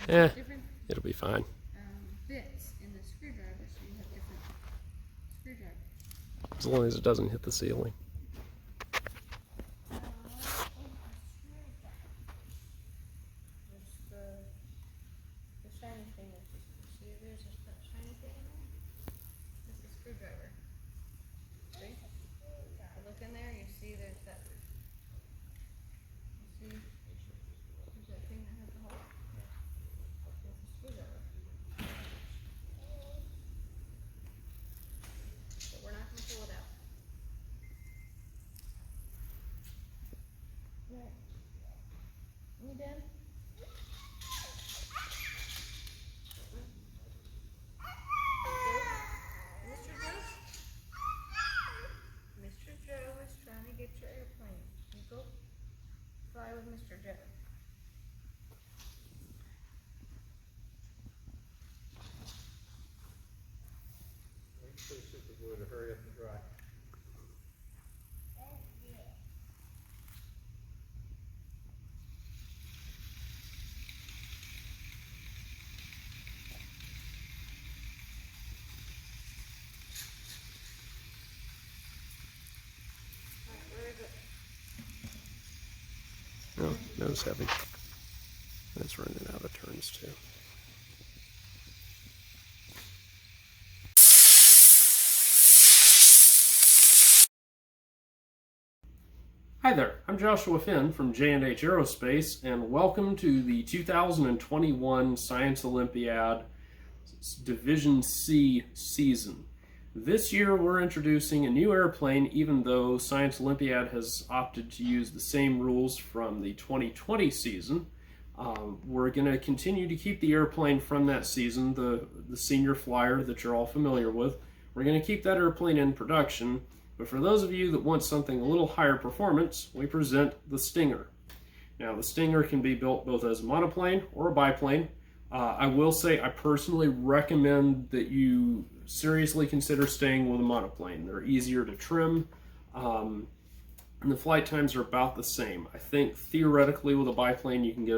Eh, it'll be fine. Bits in the screwdriver, so you have different screwdrivers. As long as it doesn't hit the ceiling. The shiny thing is just, see, there's a shiny thing in there. This is a screwdriver. See? You look in there, you see there's that. You see? There's that thing that has the hole. That's a screwdriver. But we're not going to pull it out. Right. You done? Mr. Joe is trying to get your airplane. You go fly with Mr. Joe. Make sure super glue to hurry up and dry. Where is it? No, it's heavy. It's running out of turns too. Hi there, I'm Joshua Finn from J&H Aerospace, and welcome to the 2021 Science Olympiad Division C season. This year we're introducing a new airplane, even though Science Olympiad has opted to use the same rules from the 2020 season. We're going to continue to keep the airplane from that season, the senior flyer that you're all familiar with. We're going to keep that airplane in production, but for those of you that want something a little higher performance, we present the Stinger. Now the Stinger can be built both as a monoplane or a biplane. I will say I personally recommend that you seriously consider staying with a monoplane. They're easier to trim, and the flight times are about the same. I think theoretically with a biplane you can get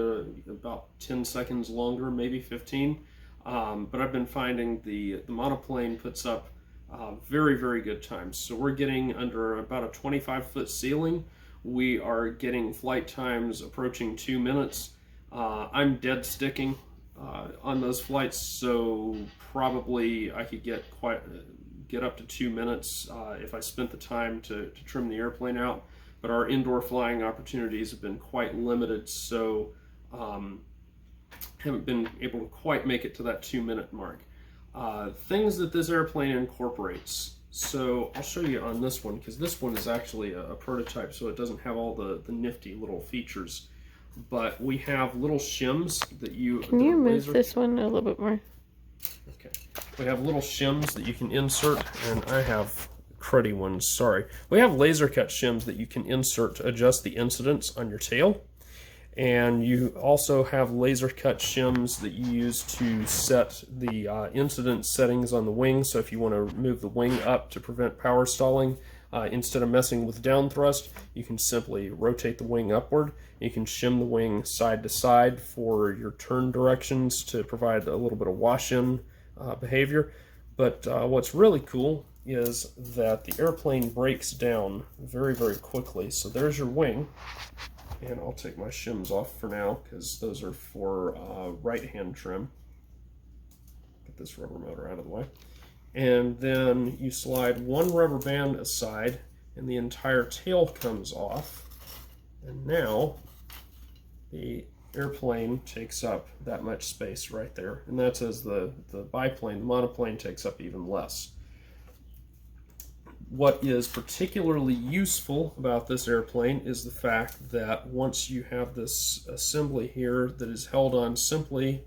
about 10 seconds longer, maybe 15, but I've been finding the monoplane puts up very, very good times. So we're getting under about a 25-foot ceiling. We are getting flight times approaching 2 minutes. I'm dead sticking on those flights, so probably I could get up to 2 minutes if I spent the time to trim the airplane out. But our indoor flying opportunities have been quite limited, so haven't been able to quite make it to that 2-minute mark. Things that this airplane incorporates. So I'll show you on this one, because this one is actually a prototype, so it doesn't have all the nifty little features. But we have little shims that you... Can you move this one a little bit more? Okay. We have little shims that you can insert, and I have cruddy ones, sorry. We have laser cut shims that you can insert to adjust the incidence on your tail. And you also have laser cut shims that you use to set the incidence settings on the wing. So if you want to move the wing up to prevent power stalling, instead of messing with down thrust, you can simply rotate the wing upward. You can shim the wing side to side for your turn directions to provide a little bit of wash-in behavior. But what's really cool is that the airplane breaks down very, very quickly. So there's your wing. And I'll take my shims off for now, because those are for right-hand trim. Get this rubber motor out of the way. And then you slide one rubber band aside, and the entire tail comes off. And now the airplane takes up that much space right there. And that's as the biplane, the monoplane, takes up even less. What is particularly useful about this airplane is the fact that once you have this assembly here that is held on simply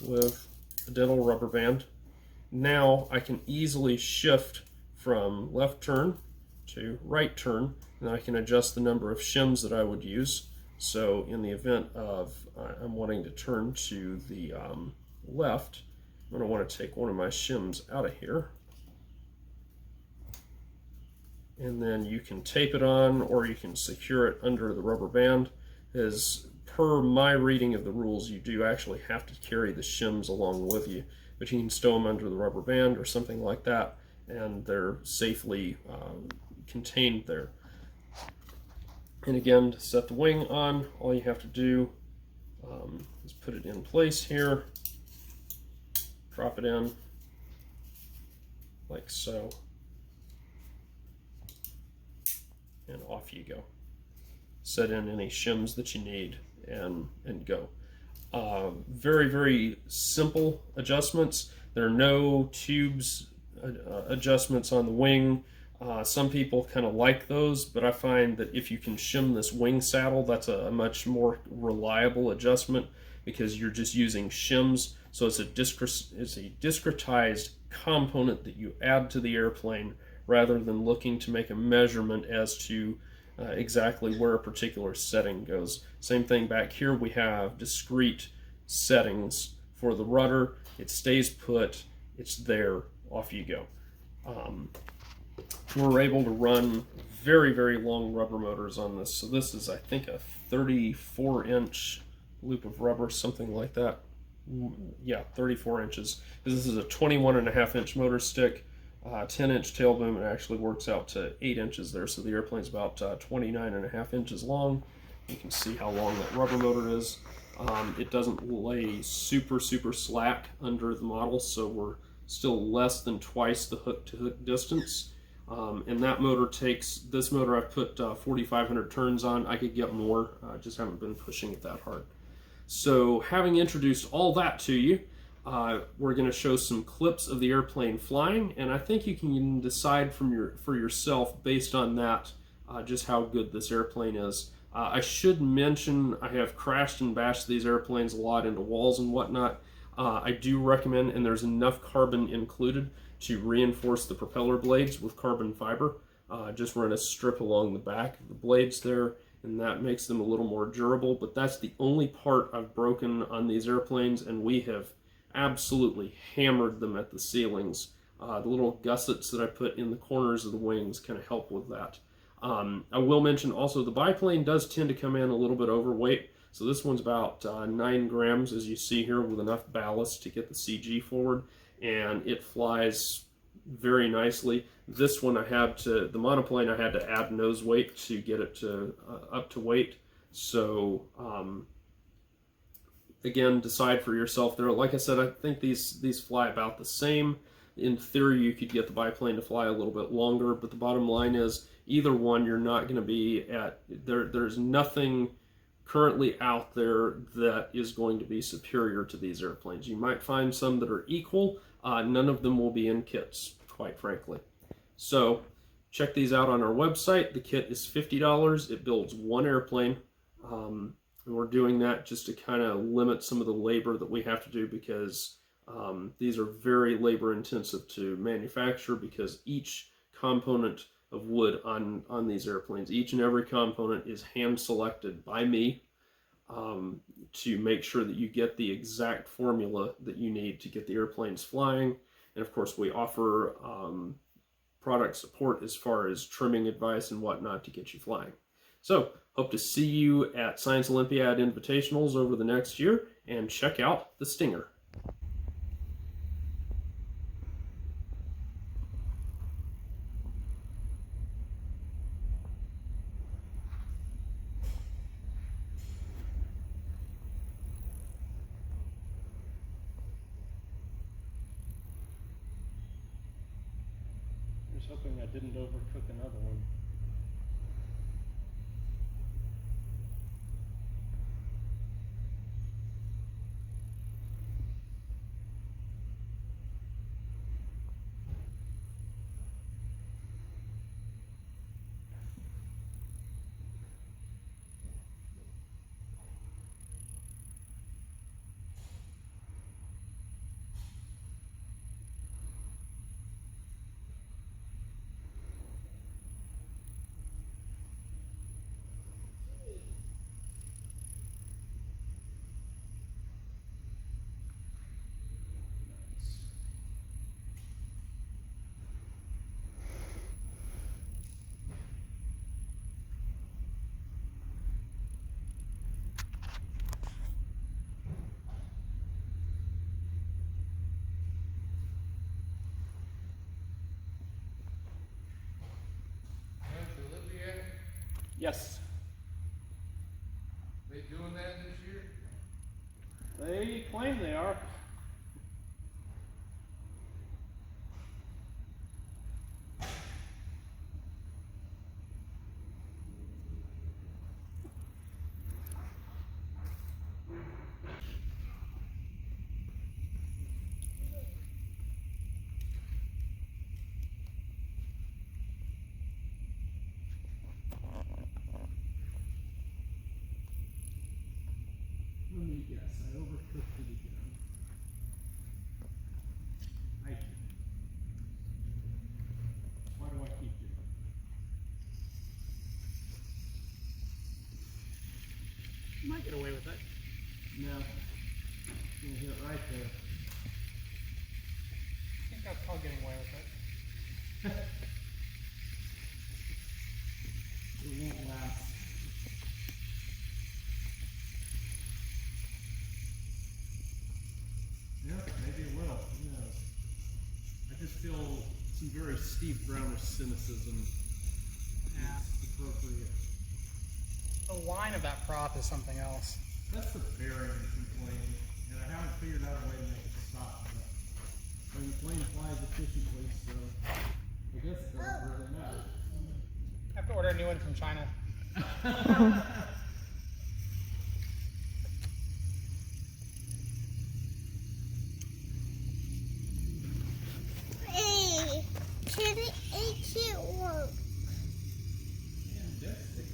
with a dental rubber band, now I can easily shift from left turn to right turn, and I can adjust the number of shims that I would use. So in the event of I'm wanting to turn to the left, I'm going to want to take one of my shims out of here. And then you can tape it on, or you can secure it under the rubber band. As per my reading of the rules, you do actually have to carry the shims along with you, but you can stow them under the rubber band or something like that, and they're safely contained there. And again, to set the wing on, all you have to do is put it in place here, drop it in like so, and off you go. Set in any shims that you need and go. Very, very simple adjustments. There are no tubes adjustments on the wing. Some people kind of like those, but I find that if you can shim this wing saddle, that's a much more reliable adjustment because you're just using shims. So it's a discretized component that you add to the airplane rather than looking to make a measurement as to exactly where a particular setting goes. Same thing back here, we have discrete settings for the rudder. It stays put, it's there, off you go. We're able to run very, very long rubber motors on this. So this is, I think, a 34-inch loop of rubber, something like that. Yeah, 34 inches. This is a 21.5-inch motor stick, 10-inch tail boom. It actually works out to 8 inches there, so the airplane's about 29.5 inches long. You can see how long that rubber motor is. It doesn't lay super slack under the model, so we're still less than twice the hook-to-hook distance. And that motor takes, this motor I've put 4,500 turns on. I could get more, I just haven't been pushing it that hard. So having introduced all that to you, we're going to show some clips of the airplane flying, and I think you can decide for yourself based on that just how good this airplane is. I should mention I have crashed and bashed these airplanes a lot into walls and whatnot. I do recommend, and there's enough carbon included to reinforce the propeller blades with carbon fiber. Just run a strip along the back of the blades there, and that makes them a little more durable, but that's the only part I've broken on these airplanes, and we have absolutely hammered them at the ceilings. The little gussets that I put in the corners of the wings kind of help with that. I will mention also the biplane does tend to come in a little bit overweight, so this one's about 9 grams, as you see here, with enough ballast to get the CG forward, and it flies very nicely. This one I had to, the monoplane, I had to add nose weight to get it to up to weight. So again, decide for yourself there. Like I said, I think these fly about the same. In theory, you could get the biplane to fly a little bit longer, but the bottom line is either one, you're not going to be at, there's nothing currently out there that is going to be superior to these airplanes. You might find some that are equal. None of them will be in kits, quite frankly. So check these out on our website. The kit is $50. It builds one airplane. And we're doing that just to kind of limit some of the labor that we have to do because these are very labor intensive to manufacture because each component of wood on these airplanes, each and every component is hand selected by me to make sure that you get the exact formula that you need to get the airplanes flying. And of course we offer product support as far as trimming advice and whatnot to get you flying. So hope to see you at Science Olympiad Invitationals over the next year, and check out the Stinger. I was hoping I didn't overcook another one. Yes. They doing that this year? They claim they are. Let me guess, I overcooked it again. I did. Why do I keep doing it? You might get away with it. No. I'm gonna hit it right there. I think that's called getting away with it. It won't last. Yeah, maybe it will. Who knows? I just feel some very Steve Browner cynicism Yeah. is appropriate. The line of that prop is something else. That's the bearing complaint, and I haven't figured out a way to make it stop. But, I mean, the plane flies efficiently, so I guess it doesn't really matter. I have to order a new one from China. Hey, it can't work. And that's big.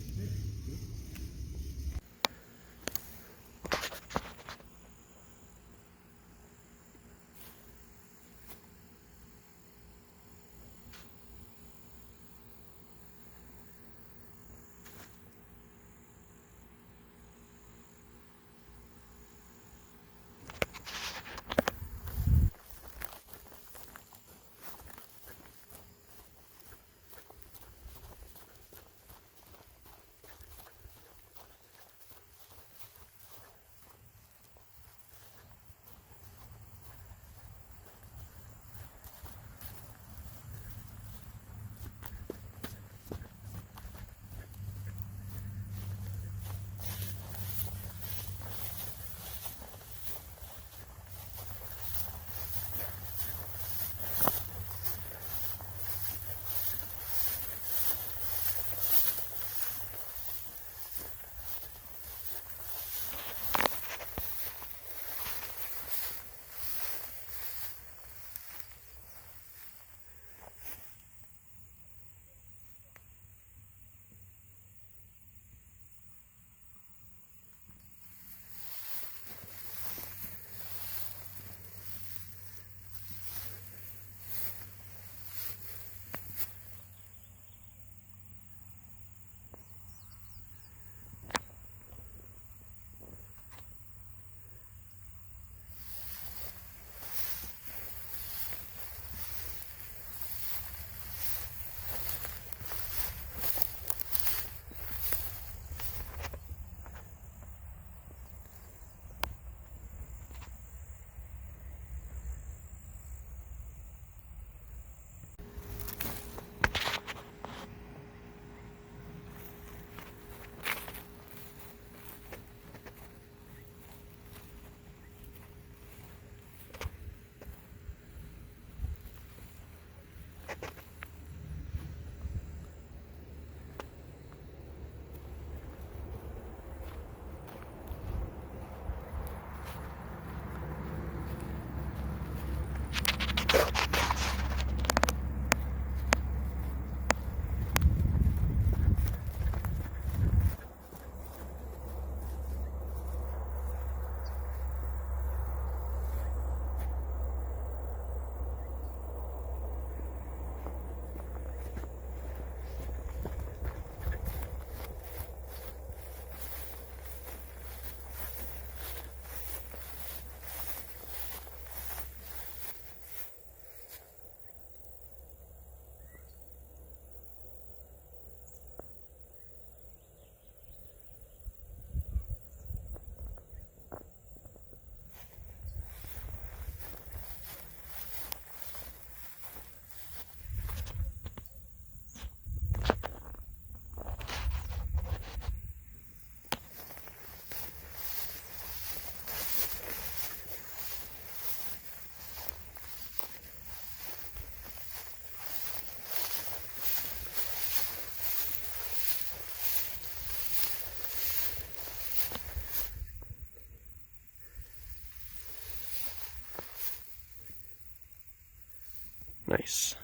Nice.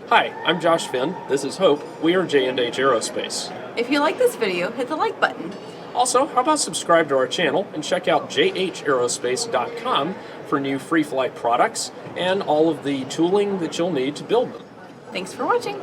Hi, I'm Josh Finn. This is Hope. We are J&H Aerospace. If you like this video, hit the like button. Also, how about subscribe to our channel and check out jhaerospace.com for new free flight products and all of the tooling that you'll need to build them. Thanks for watching.